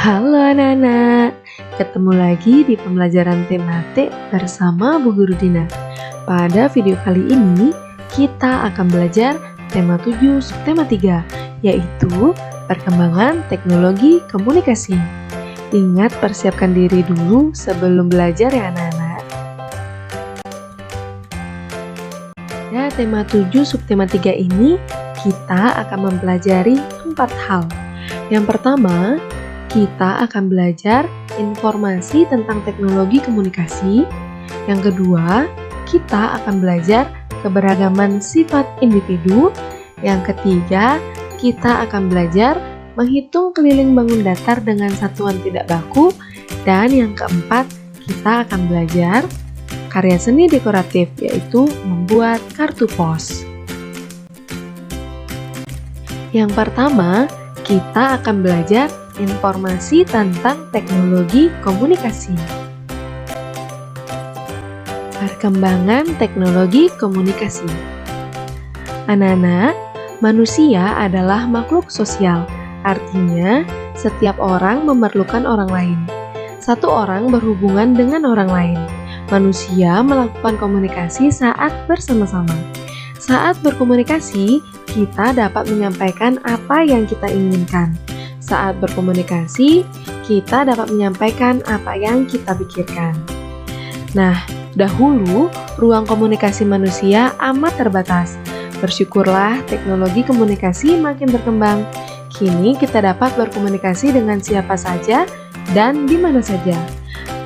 Halo anak-anak, ketemu lagi di pembelajaran tematik bersama Bu Guru Dina. Pada video kali ini, kita akan belajar tema 7 subtema 3, yaitu perkembangan teknologi komunikasi. Ingat persiapkan diri dulu sebelum belajar ya anak-anak. Pada tema 7 subtema 3 ini, kita akan mempelajari 4 hal. Yang pertama, kita akan belajar informasi tentang teknologi komunikasi. Yang kedua, kita akan belajar keberagaman sifat individu. Yang ketiga, kita akan belajar menghitung keliling bangun datar dengan satuan tidak baku. Dan yang keempat, kita akan belajar karya seni dekoratif, yaitu membuat kartu pos. Yang pertama, kita akan belajar informasi tentang teknologi komunikasi. Perkembangan teknologi komunikasi. Anak-anak, manusia adalah makhluk sosial. Artinya, setiap orang memerlukan orang lain. Satu orang berhubungan dengan orang lain. Manusia melakukan komunikasi saat bersama-sama. Saat berkomunikasi, kita dapat menyampaikan apa yang kita inginkan. Saat berkomunikasi, kita dapat menyampaikan apa yang kita pikirkan. Nah, dahulu ruang komunikasi manusia amat terbatas. Bersyukurlah teknologi komunikasi makin berkembang. Kini kita dapat berkomunikasi dengan siapa saja dan di mana saja.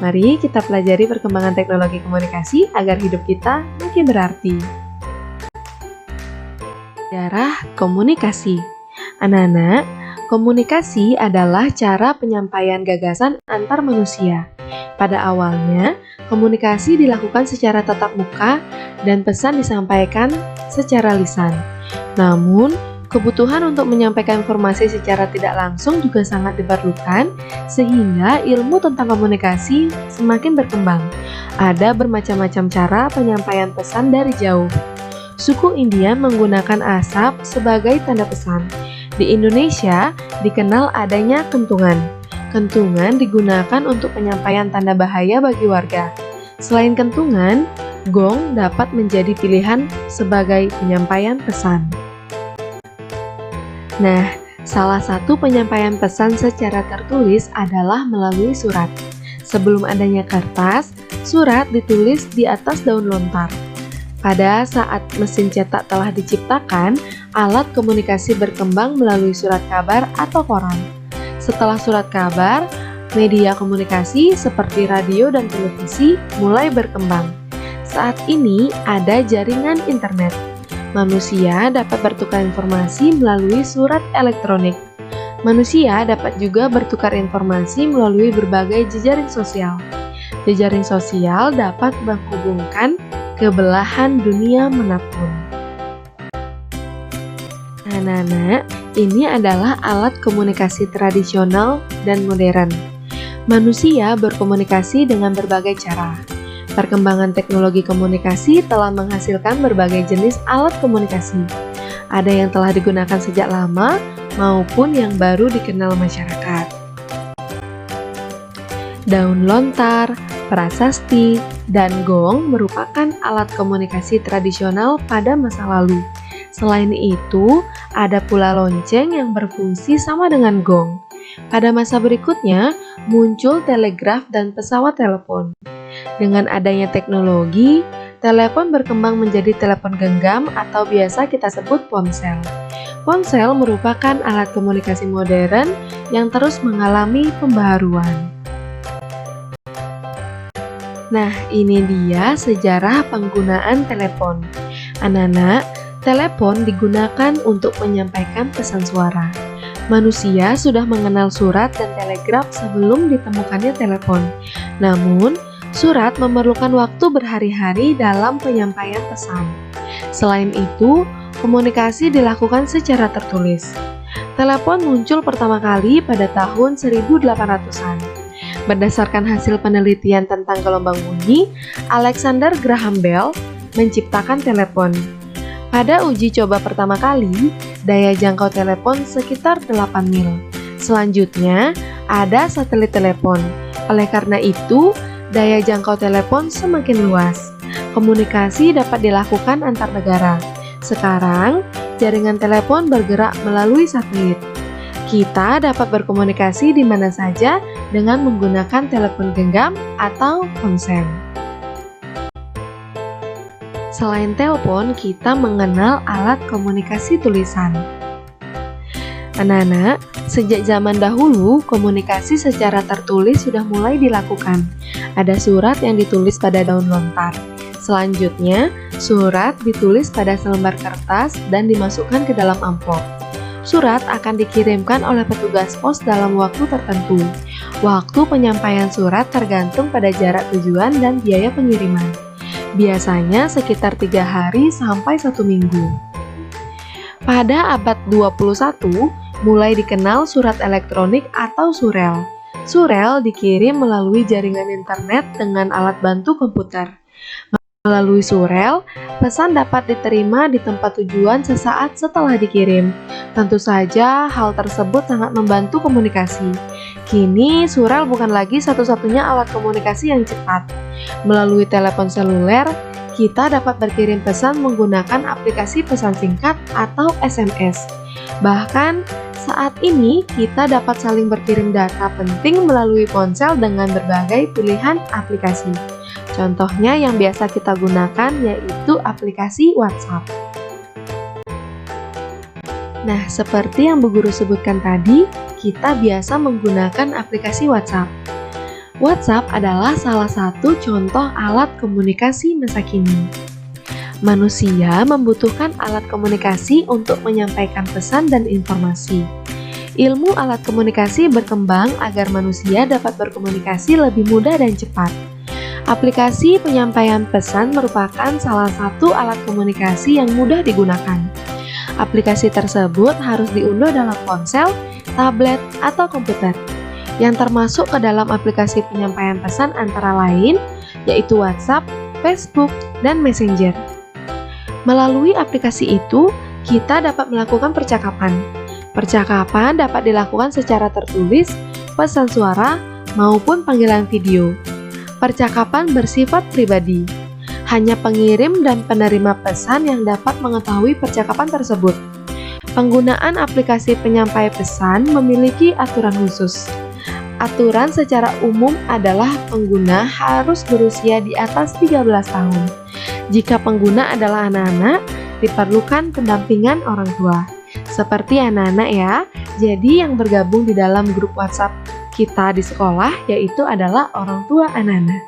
Mari kita pelajari perkembangan teknologi komunikasi agar hidup kita makin berarti. Sejarah komunikasi. Anak-anak, komunikasi adalah cara penyampaian gagasan antar manusia. Pada awalnya, komunikasi dilakukan secara tatap muka dan pesan disampaikan secara lisan. Namun, kebutuhan untuk menyampaikan informasi secara tidak langsung juga sangat diperlukan, sehingga ilmu tentang komunikasi semakin berkembang. Ada bermacam-macam cara penyampaian pesan dari jauh. Suku Indian menggunakan asap sebagai tanda pesan. Di Indonesia, dikenal adanya kentungan. Kentungan digunakan untuk penyampaian tanda bahaya bagi warga. Selain kentungan, gong dapat menjadi pilihan sebagai penyampaian pesan. Nah, salah satu penyampaian pesan secara tertulis adalah melalui surat. Sebelum adanya kertas, surat ditulis di atas daun lontar. Pada saat mesin cetak telah diciptakan, alat komunikasi berkembang melalui surat kabar atau koran. Setelah surat kabar, media komunikasi seperti radio dan televisi mulai berkembang. Saat ini ada jaringan internet. Manusia dapat bertukar informasi melalui surat elektronik. Manusia dapat juga bertukar informasi melalui berbagai jejaring sosial. Jejaring sosial dapat menghubungkan ke belahan dunia manapun. Anak-anak, ini adalah alat komunikasi tradisional dan modern. Manusia berkomunikasi dengan berbagai cara. Perkembangan teknologi komunikasi telah menghasilkan berbagai jenis alat komunikasi. Ada yang telah digunakan sejak lama maupun yang baru dikenal masyarakat. Daun lontar, prasasti, dan gong merupakan alat komunikasi tradisional pada masa lalu. Selain itu, ada pula lonceng yang berfungsi sama dengan gong. Pada masa berikutnya, muncul telegraf dan pesawat telepon. Dengan adanya teknologi, telepon berkembang menjadi telepon genggam atau biasa kita sebut ponsel. Ponsel merupakan alat komunikasi modern yang terus mengalami pembaharuan. Nah, ini dia sejarah penggunaan telepon. Anak-anak, telepon digunakan untuk menyampaikan pesan suara. Manusia sudah mengenal surat dan telegraf sebelum ditemukannya telepon. Namun, surat memerlukan waktu berhari-hari dalam penyampaian pesan. Selain itu, komunikasi dilakukan secara tertulis. Telepon muncul pertama kali pada tahun 1800-an. Berdasarkan hasil penelitian tentang gelombang bunyi, Alexander Graham Bell menciptakan telepon. Pada uji coba pertama kali, daya jangkau telepon sekitar 8 mil. Selanjutnya, ada satelit telepon. Oleh karena itu, daya jangkau telepon semakin luas. Komunikasi dapat dilakukan antar negara. Sekarang, jaringan telepon bergerak melalui satelit. Kita dapat berkomunikasi di mana saja dengan menggunakan telepon genggam atau ponsel. Selain telepon, kita mengenal alat komunikasi tulisan. Anak-anak, sejak zaman dahulu, komunikasi secara tertulis sudah mulai dilakukan. Ada surat yang ditulis pada daun lontar. Selanjutnya, surat ditulis pada selembar kertas dan dimasukkan ke dalam amplop. Surat akan dikirimkan oleh petugas pos dalam waktu tertentu. Waktu penyampaian surat tergantung pada jarak tujuan dan biaya pengiriman. Biasanya sekitar 3 hari sampai 1 minggu. Pada abad 21, mulai dikenal surat elektronik atau surel. Surel dikirim melalui jaringan internet dengan alat bantu komputer. Melalui surel, pesan dapat diterima di tempat tujuan sesaat setelah dikirim. Tentu saja, hal tersebut sangat membantu komunikasi. Kini, surel bukan lagi satu-satunya alat komunikasi yang cepat. Melalui telepon seluler, kita dapat berkirim pesan menggunakan aplikasi pesan singkat atau SMS. Bahkan, saat ini kita dapat saling berkirim data penting melalui ponsel dengan berbagai pilihan aplikasi. Contohnya yang biasa kita gunakan yaitu aplikasi WhatsApp. Nah, seperti yang Bu Guru sebutkan tadi, kita biasa menggunakan aplikasi WhatsApp. WhatsApp adalah salah satu contoh alat komunikasi masa kini. Manusia membutuhkan alat komunikasi untuk menyampaikan pesan dan informasi. Ilmu alat komunikasi berkembang agar manusia dapat berkomunikasi lebih mudah dan cepat. Aplikasi penyampaian pesan merupakan salah satu alat komunikasi yang mudah digunakan. Aplikasi tersebut harus diunduh dalam ponsel, tablet, atau komputer. Yang termasuk ke dalam aplikasi penyampaian pesan antara lain yaitu WhatsApp, Facebook, dan Messenger. Melalui aplikasi itu, kita dapat melakukan percakapan. Percakapan dapat dilakukan secara tertulis, pesan suara, maupun panggilan video. Percakapan bersifat pribadi. Hanya pengirim dan penerima pesan yang dapat mengetahui percakapan tersebut. Penggunaan aplikasi penyampai pesan memiliki aturan khusus. Aturan secara umum adalah pengguna harus berusia di atas 13 tahun. Jika pengguna adalah anak-anak, diperlukan pendampingan orang tua. Seperti anak-anak ya, jadi yang bergabung di dalam grup WhatsApp kita di sekolah yaitu adalah orang tua anak-anak.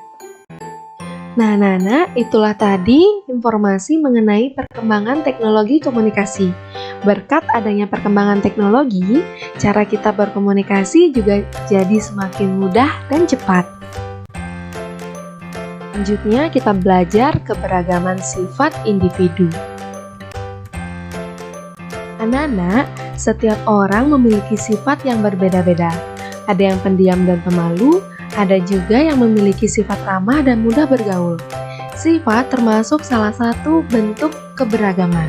Nah, anak-anak, itulah tadi informasi mengenai perkembangan teknologi komunikasi. Berkat adanya perkembangan teknologi, cara kita berkomunikasi juga jadi semakin mudah dan cepat. Selanjutnya kita belajar keberagaman sifat individu. Anak-anak, setiap orang memiliki sifat yang berbeda-beda. Ada yang pendiam dan pemalu, ada juga yang memiliki sifat ramah dan mudah bergaul. Sifat termasuk salah satu bentuk keberagaman.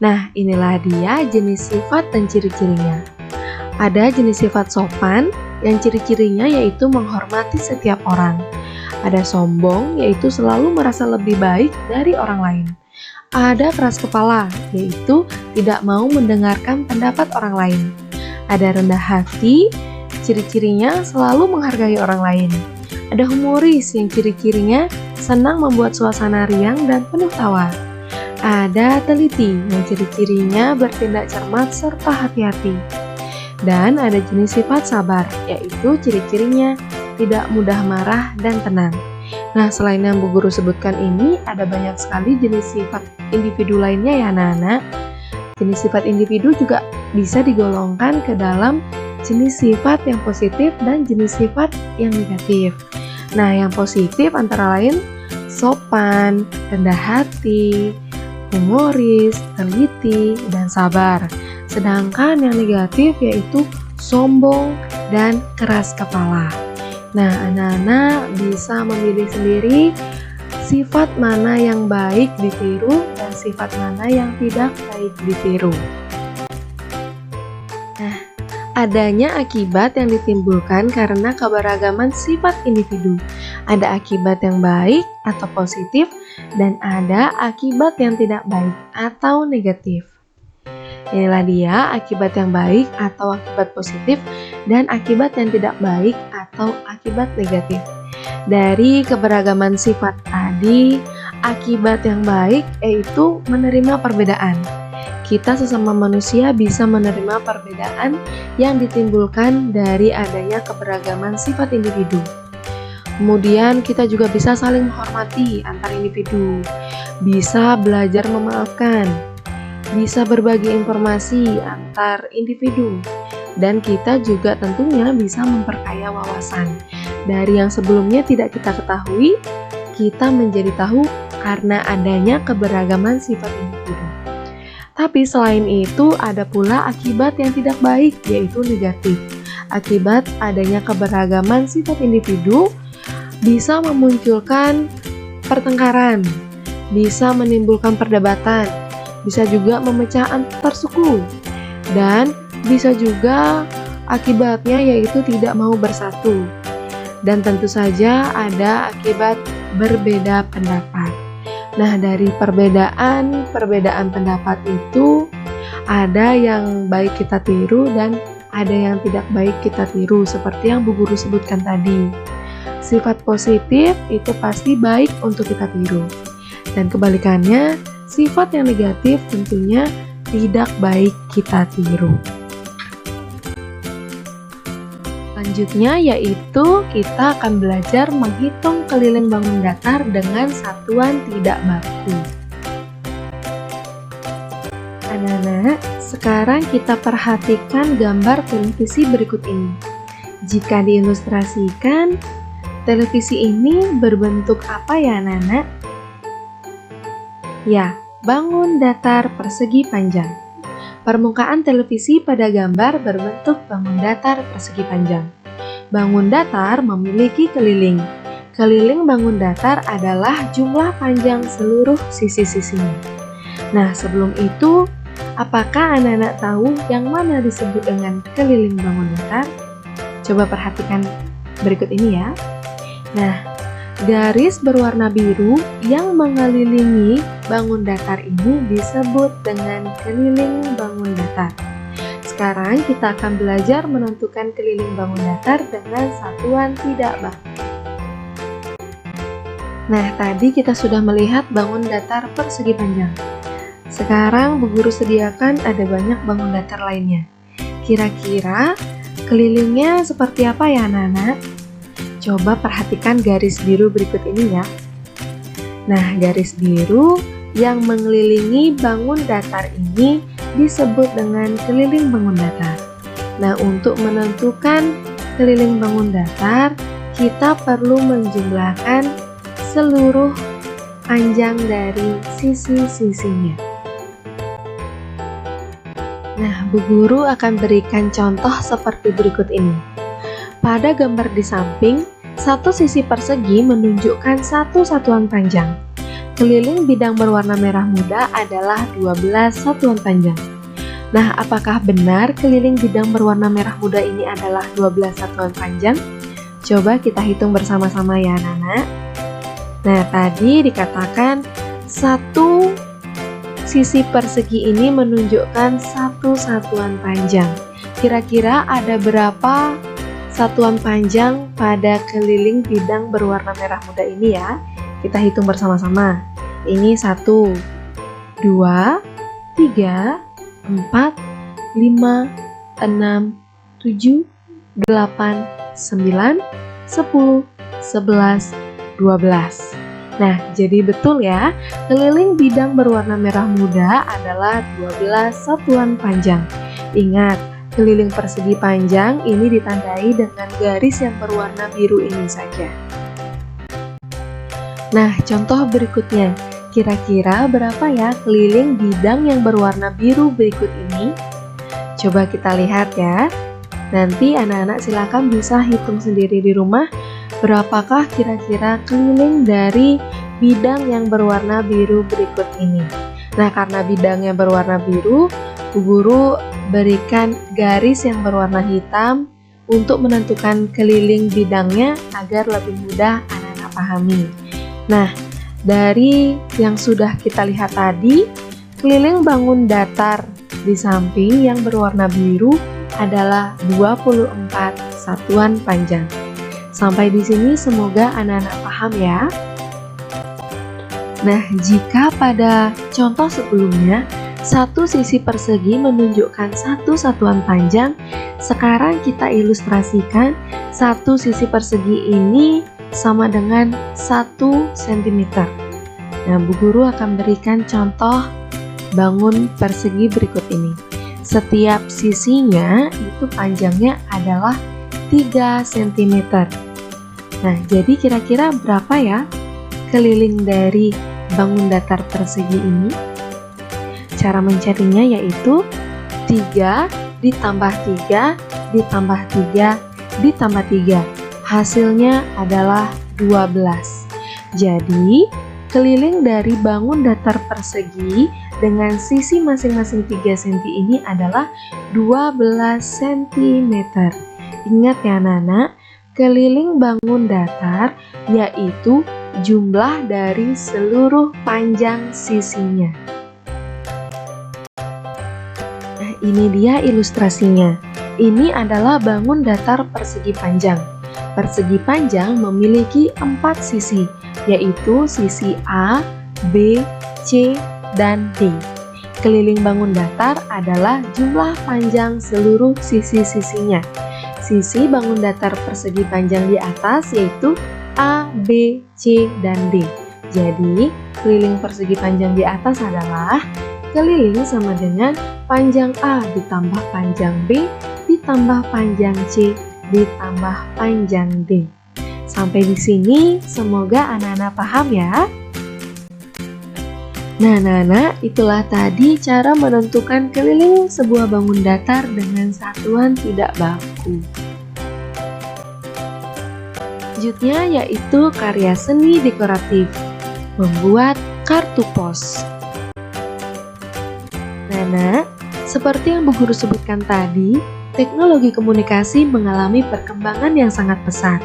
Nah, inilah dia jenis sifat dan ciri-cirinya. Ada jenis sifat sopan, yang ciri-cirinya yaitu menghormati setiap orang. Ada sombong, yaitu selalu merasa lebih baik dari orang lain. Ada keras kepala, yaitu tidak mau mendengarkan pendapat orang lain. Ada rendah hati, ciri-cirinya selalu menghargai orang lain. Ada humoris, yang ciri-cirinya senang membuat suasana riang dan penuh tawa. Ada teliti, yang ciri-cirinya bertindak cermat serta hati-hati. Dan ada jenis sifat sabar, yaitu ciri-cirinya tidak mudah marah dan tenang. Nah, selain yang Bu Guru sebutkan ini, ada banyak sekali jenis sifat individu lainnya ya anak-anak. Jenis sifat individu juga bisa digolongkan ke dalam jenis sifat yang positif dan jenis sifat yang negatif. Nah, yang positif antara lain sopan, rendah hati, humoris, teliti, dan sabar. Sedangkan yang negatif yaitu sombong dan keras kepala. Nah, anak-anak bisa memilih sendiri sifat mana yang baik ditiru dan sifat mana yang tidak baik ditiru. Nah, Adanya akibat yang ditimbulkan karena keberagaman sifat individu. Ada akibat yang baik atau positif, dan ada akibat yang tidak baik atau negatif. Inilah dia akibat yang baik atau akibat positif, dan akibat yang tidak baik atau akibat negatif. Dari keberagaman sifat tadi, akibat yang baik yaitu menerima perbedaan. Kita sesama manusia bisa menerima perbedaan yang ditimbulkan dari adanya keberagaman sifat individu. Kemudian kita juga bisa saling menghormati antar individu, bisa belajar memaafkan, bisa berbagi informasi antar individu, dan kita juga tentunya bisa memperkaya wawasan. Dari yang sebelumnya tidak kita ketahui, kita menjadi tahu karena adanya keberagaman sifat individu. Tapi selain itu ada pula akibat yang tidak baik, yaitu negatif. Akibat adanya keberagaman sifat individu bisa memunculkan pertengkaran, bisa menimbulkan perdebatan, bisa juga memecah antar suku, dan bisa juga akibatnya yaitu tidak mau bersatu. Dan tentu saja ada akibat berbeda pendapat. Nah, dari perbedaan pendapat itu ada yang baik kita tiru dan ada yang tidak baik kita tiru, seperti yang Bu Guru sebutkan tadi. Sifat positif itu pasti baik untuk kita tiru, dan kebalikannya sifat yang negatif tentunya tidak baik kita tiru. Selanjutnya yaitu kita akan belajar menghitung keliling bangun datar dengan satuan tidak baku. Anak-anak, sekarang kita perhatikan gambar televisi berikut ini. Jika diilustrasikan, televisi ini berbentuk apa ya anak-anak? Ya, bangun datar persegi panjang. Permukaan televisi pada gambar berbentuk bangun datar persegi panjang. Bangun datar memiliki keliling. Keliling bangun datar adalah jumlah panjang seluruh sisi-sisinya. Nah, sebelum itu, apakah anak-anak tahu yang mana disebut dengan keliling bangun datar? Coba perhatikan berikut ini ya. Nah, garis berwarna biru yang mengelilingi bangun datar ini disebut dengan keliling bangun datar. Sekarang kita akan belajar menentukan keliling bangun datar dengan satuan tidak baku. Nah, tadi kita sudah melihat bangun datar persegi panjang. Sekarang Bu Guru sediakan ada banyak bangun datar lainnya. Kira-kira kelilingnya seperti apa ya anak-anak? Coba perhatikan garis biru berikut ini ya. Nah, garis biru yang mengelilingi bangun datar ini disebut dengan keliling bangun datar. Nah, untuk menentukan keliling bangun datar, kita perlu menjumlahkan seluruh panjang dari sisi-sisinya. Nah, Bu Guru akan berikan contoh seperti berikut ini. Pada gambar di samping, satu sisi persegi menunjukkan satu satuan panjang. Keliling bidang berwarna merah muda adalah 12 satuan panjang. Nah, apakah benar keliling bidang berwarna merah muda ini adalah 12 satuan panjang? Coba kita hitung bersama-sama ya anak-anak. Nah, tadi dikatakan satu sisi persegi ini menunjukkan satu satuan panjang. Kira-kira ada berapa satuan panjang pada keliling bidang berwarna merah muda ini ya? Kita hitung bersama-sama. Ini 1, 2, 3, 4, 5, 6, 7, 8, 9, 10, 11, 12. Nah, jadi betul ya, keliling bidang berwarna merah muda adalah 12 satuan panjang. Ingat, keliling persegi panjang ini ditandai dengan garis yang berwarna biru ini saja. Nah, contoh berikutnya, kira-kira berapa ya keliling bidang yang berwarna biru berikut ini? Coba kita lihat ya. Nanti anak-anak silakan bisa hitung sendiri di rumah, berapakah kira-kira keliling dari bidang yang berwarna biru berikut ini. Nah, karena bidangnya berwarna biru, Bu Guru berikan garis yang berwarna hitam untuk menentukan keliling bidangnya agar lebih mudah anak-anak pahami. Nah, dari yang sudah kita lihat tadi, keliling bangun datar di samping yang berwarna biru adalah 24 satuan panjang. Sampai di sini semoga anak-anak paham ya. Nah, jika pada contoh sebelumnya satu sisi persegi menunjukkan satu satuan panjang, sekarang kita ilustrasikan satu sisi persegi ini sama dengan 1 cm. Nah, Bu Guru akan berikan contoh bangun persegi berikut ini. Setiap sisinya itu panjangnya adalah 3 cm. Nah, jadi kira-kira berapa ya keliling dari bangun datar persegi ini? Cara mencarinya yaitu 3 ditambah 3 ditambah 3 ditambah 3. Hasilnya adalah 12. Jadi, keliling dari bangun datar persegi dengan sisi masing-masing 3 cm ini adalah 12 cm. Ingat ya anak-anak, keliling bangun datar yaitu jumlah dari seluruh panjang sisinya. Nah, ini dia ilustrasinya. Ini adalah bangun datar persegi panjang. Persegi panjang memiliki 4 sisi, yaitu sisi A, B, C, dan D. Keliling bangun datar adalah jumlah panjang seluruh sisi-sisinya. Sisi bangun datar persegi panjang di atas yaitu A, B, C, dan D. Jadi, keliling persegi panjang di atas adalah keliling sama dengan panjang A ditambah panjang B ditambah panjang C ditambah panjang D. Sampai di sini semoga anak-anak paham ya. Nah, anak-anak, itulah tadi cara menentukan keliling sebuah bangun datar dengan satuan tidak baku. Selanjutnya yaitu karya seni dekoratif, membuat kartu pos. Nah, seperti yang Bu Guru sebutkan tadi, teknologi komunikasi mengalami perkembangan yang sangat pesat.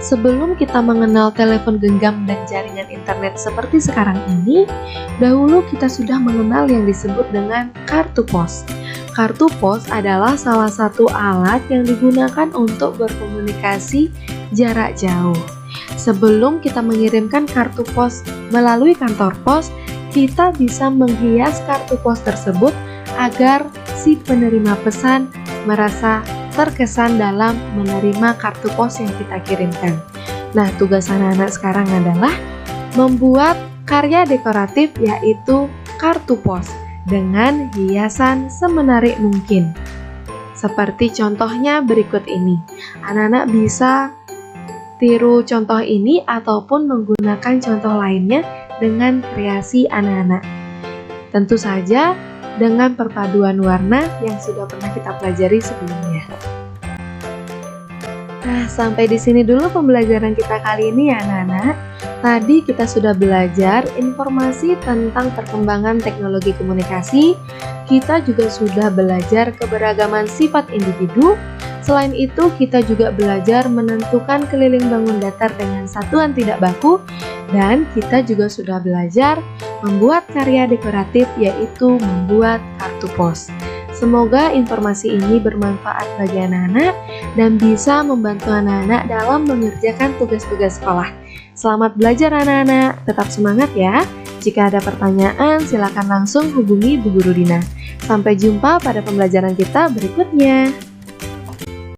Sebelum kita mengenal telepon genggam dan jaringan internet seperti sekarang ini, dahulu kita sudah mengenal yang disebut dengan kartu pos. Kartu pos adalah salah satu alat yang digunakan untuk berkomunikasi jarak jauh. Sebelum kita mengirimkan kartu pos melalui kantor pos, kita bisa menghias kartu pos tersebut agar si penerima pesan merasa terkesan dalam menerima kartu pos yang kita kirimkan. Nah, tugas anak-anak sekarang adalah membuat karya dekoratif yaitu kartu pos dengan hiasan semenarik mungkin. Seperti contohnya berikut ini. Anak-anak bisa tiru contoh ini ataupun menggunakan contoh lainnya dengan kreasi anak-anak. Tentu saja dengan perpaduan warna yang sudah pernah kita pelajari sebelumnya. Nah, sampai di sini dulu pembelajaran kita kali ini ya anak-anak. Tadi kita sudah belajar informasi tentang perkembangan teknologi komunikasi. Kita juga sudah belajar keberagaman sifat individu. Selain itu, kita juga belajar menentukan keliling bangun datar dengan satuan tidak baku. Dan kita juga sudah belajar membuat karya dekoratif yaitu membuat kartu pos. Semoga informasi ini bermanfaat bagi anak-anak dan bisa membantu anak-anak dalam mengerjakan tugas-tugas sekolah. Selamat belajar anak-anak, tetap semangat ya. Jika ada pertanyaan, silakan langsung hubungi Bu Guru Dina. Sampai jumpa pada pembelajaran kita berikutnya.